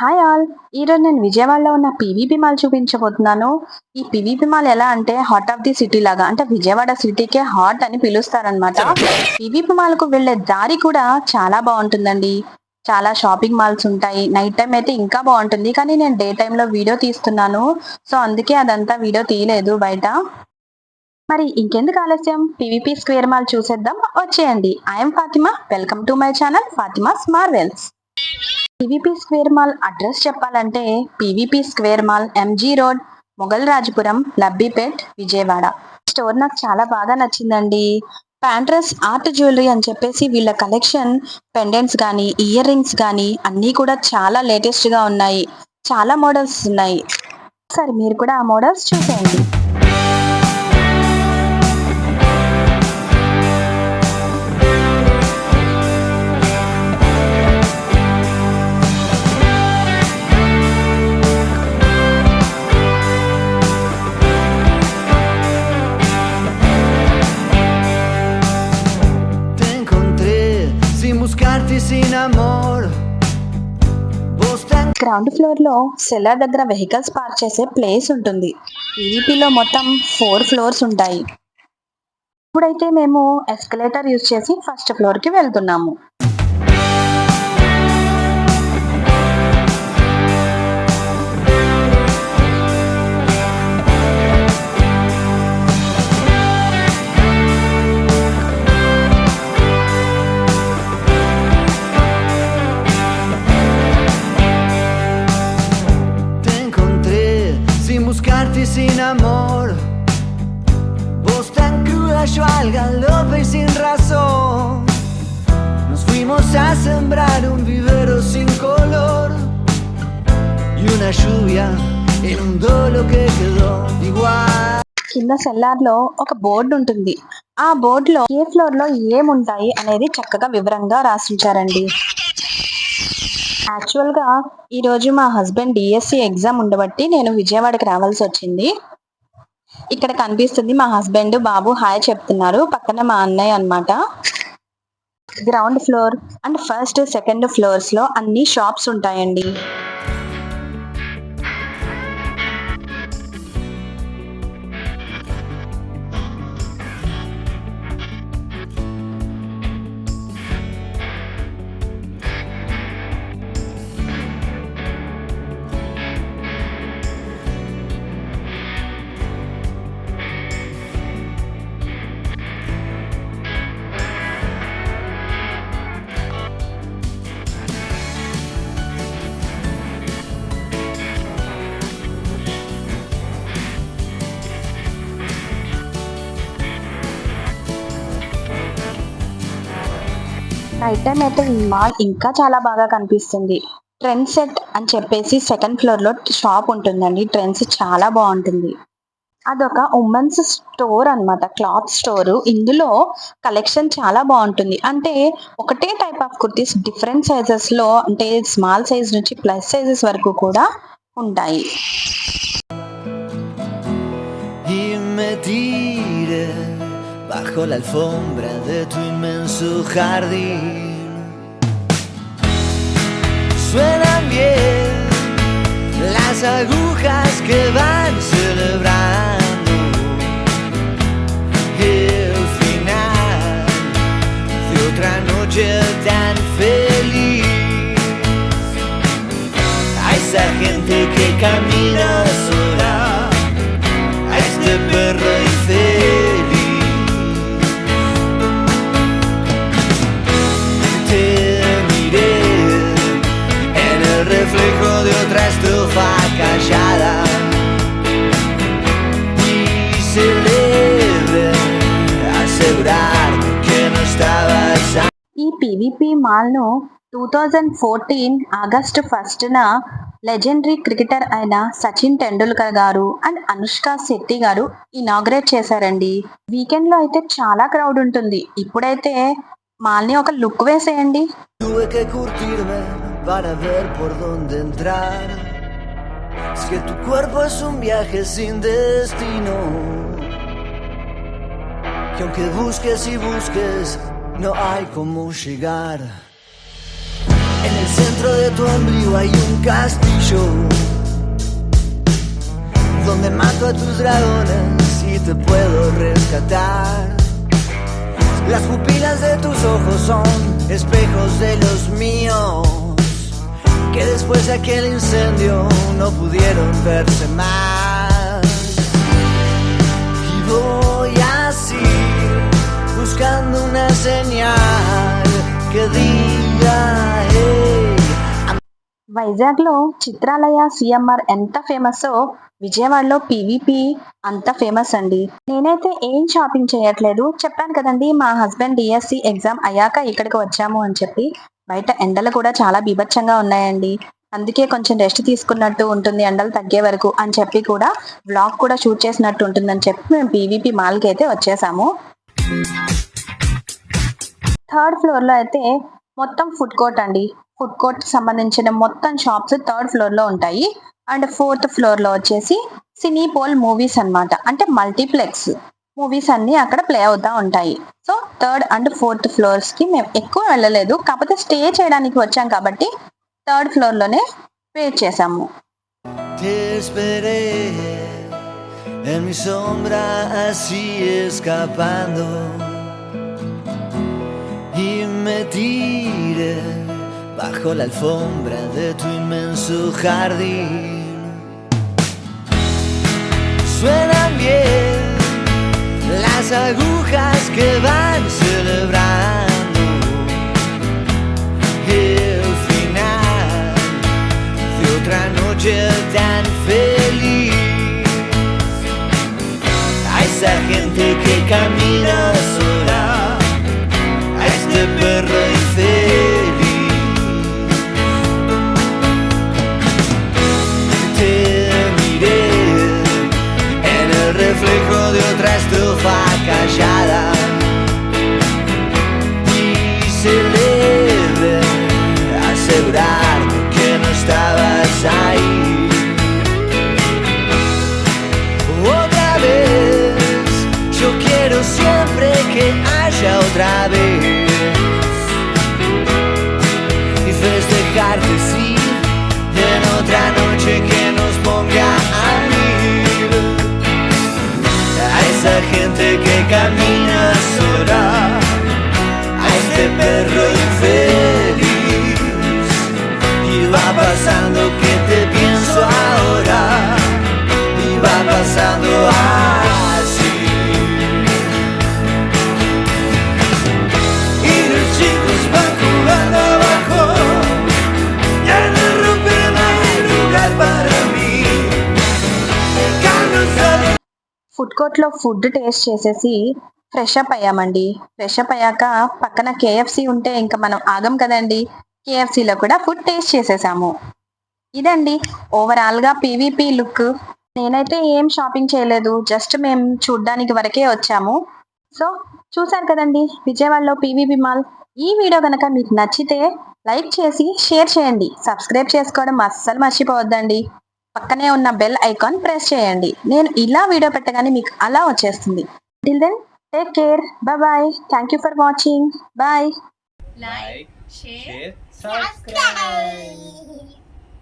Hi all. ఈరోజు నేను విజయవాడలో ఉన్న పీవీపీ మాల్ చూపించబోతున్నాను. ఈ పీవీపీ మాల్ ఎలా అంటే హార్ట్ ఆఫ్ ది సిటీ లాగా, అంటే విజయవాడ సిటీకే హార్ట్ అని పిలుస్తారనమాట. పీవీపీ మాల్ కు వెళ్లే దారి కూడా చాలా బాగుంటుందండి. చాలా షాపింగ్ మాల్స్ ఉంటాయి. నైట్ టైం అయితే ఇంకా బాగుంటుంది, కానీ నేను డే టైంలో వీడియో తీస్తున్నాను. సో అందుకే అదంతా వీడియో తీయలేదు బయట. మరి ఇంకెందుకు ఆలస్యం, పీవీపీ స్క్వేర్ మాల్ చూసేద్దాం, వచ్చేయండి. I am Fatima, welcome to my channel Fatima's Marvels. PVP square mall address చెప్పాలంటే PVP square mall, MG road, Mogal Rajapuram, Labbipet, Vijayawada. Store నాకు చాలా బాగా నచ్చిందండి. ప్యాంట్రస్ ఆర్ట్ జ్యువెలరీ అని చెప్పేసి వీళ్ళ కలెక్షన్, పెండెంట్స్ కానీ ఇయర్ రింగ్స్ కానీ అన్నీ కూడా చాలా లేటెస్ట్ గా ఉన్నాయి. చాలా మోడల్స్ ఉన్నాయి. సరే మీరు కూడా ఆ మోడల్స్ చూసేయండి. గ్రౌండ్ ఫ్లోర్ లో సెల్లర్ దగ్గర వెహికల్స్ పార్క్ చేసే ప్లేస్ ఉంటుంది. పీవీపీలో మొత్తం 4 ఫ్లోర్స్ ఉంటాయి. ఇప్పుడైతే మేము ఎస్కలేటర్ యూజ్ చేసి ఫస్ట్ ఫ్లోర్ కి వెళ్తున్నాము. Sin amor, vos tan cruda, yo al galope y sin razón. Nos fuimos a sembrar un vivero sin color y una lluvia inundó lo que quedó igual. కింద సెల్లార్ లో ఒక బోర్డు ఉంటుంది. ఆ బోర్డులో ఏ ఫ్లోర్ లో ఏముంటాయి అనేది చక్కగా వివరంగా రాసించారండి. యాక్చువల్ గా ఈ రోజు మా హస్బెండ్ డిఎస్సి ఎగ్జామ్ ఉండబట్టి నేను విజయవాడకి రావాల్సి వచ్చింది. ఇక్కడ కనిపిస్తుంది మా హస్బెండ్, బాబు హాయ్ చెప్తున్నారు. పక్కన మా అన్నయ్య అన్నమాట. Ground floor and first second floors లో అన్ని షాప్స్ ఉంటాయండి. నైట్ టైం అయితే ఈ మాల్ ఇంకా చాలా బాగా కనిపిస్తుంది. ట్రెండ్ సెట్ అని చెప్పేసి సెకండ్ ఫ్లోర్ లో షాప్ ఉంటుందండి. ట్రెండ్స్ చాలా బాగుంటుంది. అదొక ఉమెన్స్ స్టోర్ అన్నమాట, క్లాత్ స్టోర్. ఇందులో కలెక్షన్ చాలా బాగుంటుంది. అంటే ఒకటే type of kurtis different sizes లో, అంటే స్మాల్ సైజ్ నుంచి ప్లస్ సైజెస్ వరకు కూడా ఉంటాయి. Bajo la alfombra de tu inmenso jardín suenan bien las agujas que van celebrando el final de otra noche tan feliz. A esa gente que camina sola, a este perro infeliz. Reflejo de otra estrofa callada y celebre asegurar que no estabas. ఈ PVP mall ను 2014 ఆగస్టు 1న legendary cricketer అయిన సచిన్ టెండూల్కర్ గారు అండ్ అనుష్క శెట్టి గారు ఇనాగ్రేట్ చేశారండి. వీకెండ్ లో అయితే చాలా క్రౌడ్ ఉంటుంది. ఇప్పుడైతే మాల్ ని ఒక లుక్ వేసేయండి. Para ver por dónde entrar. Es que tu cuerpo es un viaje sin destino. Y aunque busques y busques, no hay cómo llegar. En el centro de tu ombligo hay un castillo donde mato a tus dragones y te puedo rescatar. Las pupilas de tus ojos son espejos de los míos, que después de aquel incendio no pudieron verse más. Y voy así, buscando una señal que diga, hey. Vizag లో చిత్రాలయ సిఎంఆర్ ఎంత ఫేమస్, విజయవాడలో పీవీపీ అంత ఫేమస్ అండి. నేనైతే ఏం షాపింగ్ చేయట్లేదు, చెప్పాను కదండి మా హస్బెండ్ డిఎస్సి ఎగ్జామ్ అయ్యాక ఇక్కడికి వచ్చాము అని చెప్పి. బయట ఎండలు కూడా చాలా బీభత్సంగా ఉన్నాయండి, అందుకే కొంచెం రెస్ట్ తీసుకున్నట్టు ఉంటుంది ఎండలు తగ్గే వరకు అని చెప్పి కూడా వ్లాగ్ కూడా షూట్ చేసినట్టు ఉంటుందని చెప్పి మేము పీవీపీ మాల్కి అయితే వచ్చేసాము. 3rd ఫ్లోర్ లో అయితే మొత్తం ఫుడ్ కోర్ట్ అండి. ఫుడ్ కోర్ట్ సంబంధించిన మొత్తం షాప్స్ 3rd ఫ్లోర్ లో ఉంటాయి. అండ్ 4th ఫ్లోర్ లో వచ్చేసి సినీపోల్ మూవీస్ అన్నమాట, అంటే మల్టీప్లెక్స్ మూవీస్ అన్ని అక్కడ ప్లే అవుతా ఉంటాయి. So 3rd and 4th floors కి మేము ఎక్కువ వెళ్ళలేదు, కాకపోతే స్టే చేయడానికి వచ్చాం కాబట్టి 3rd ఫ్లోర్ లోనే వెయిట్ చేసాము. Te esperé en mi sombra así escapando y me tiré bajo la alfombra de tu inmenso jardín. Suenan bien las agujas que van celebrando el final de otra noche tan feliz. A esa gente que camina sola, a este perro infeliz. Te miré en el reflejo de otra estrofa callada y celebré asegurarme que no estabas ahí. Otra vez, yo quiero siempre que haya otra vez y festejarte sí en otra noche que nos ponga a mil. A esa gente que camina sola, a este perro infeliz. Y va pasando que te pienso ahora, y va pasando así. Y los chicos van jugando abajo, ya no rompen, no hay lugar para mí. Carlos sale. Food court లో food taste చేసేసి fresh up అయ్యామండి. Fresh up అయ్యాక పక్కన కేఎఫ్సి ఉంటే ఇంకా మనం ఆగం కదండి, కేఎఫ్సిలో కూడా ఫుడ్ టేస్ట్ చేసేసాము. ఇదండి ఓవరాల్ గా పీవీపీ లుక్. నేనైతే ఏం షాపింగ్ చేయలేదు, జస్ట్ మేము చూడ్డానికి వరకే వచ్చాము. సో చూసారు కదండి విజయవాడలో పీవీపీ మాల్. ఈ వీడియో కనుక మీకు నచ్చితే లైక్ చేసి షేర్ చేయండి, సబ్స్క్రైబ్ చేసుకోవడం అస్సలు మర్చిపోవద్దండి. పక్కనే ఉన్న బెల్ ఐకాన్ ప్రెస్ చేయండి, నేను ఇలా వీడియో పెట్టగానే మీకు అలా వచ్చేస్తుంది. Till then take care, bye. Thank you for watching, bye. like, share, subscribe.